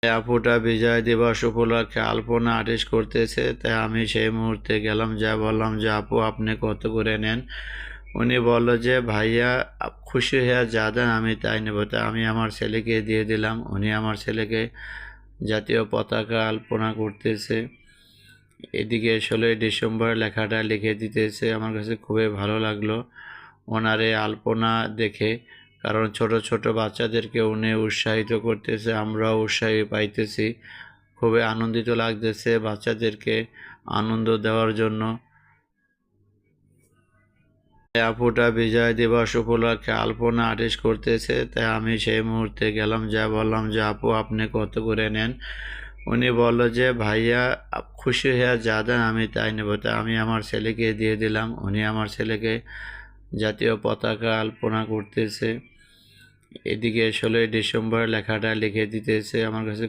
আপুটা বিজয় দিবস উপলক্ষে আলপনা আর্টিস্ট করতেছে, তাই আমি সেই মুহূর্তে গেলাম, যা বললাম যে আপু আপনি কত করে নেন। উনি বলল যে ভাইয়া খুশি হয়ে যা দেন আমি তাই নেব। তাই আমি আমার ছেলেকে দিয়ে দিলাম। উনি আমার ছেলেকে জাতীয় পতাকা আলপনা করতেছে। এদিকে 16ই ডিসেম্বর লেখাটা লিখে দিতেছে। আমার কাছে খুবই ভালো লাগলো ওনার এই আলপনা দেখে, কারণ ছোট ছোট বাচ্চাদেরকে উনি উৎসাহিত করতেছে, আমরাও উৎসাহী পাইতেছি। খুবই আনন্দিত লাগতেছে বাচ্চাদেরকে আনন্দ দেওয়ার জন্য। আপুটা বিজয় দিবস উপলক্ষে আলপনা আর্টিস্ট করতেছে, তাই আমি সেই মুহূর্তে গেলাম, যা বললাম যে আপু আপনি কত করে নেন। উনি বলল যে ভাইয়া খুশি হয়ে যা দেন আমি তাই নেব। তাই আমি আমার ছেলেকে দিয়ে দিলাম। উনি আমার ছেলেকে জাতীয় পতাকা আলপনা করতেছে। এদিকে 16ই ডিসেম্বর লেখাটা লিখে দিতেছে। আমার কাছে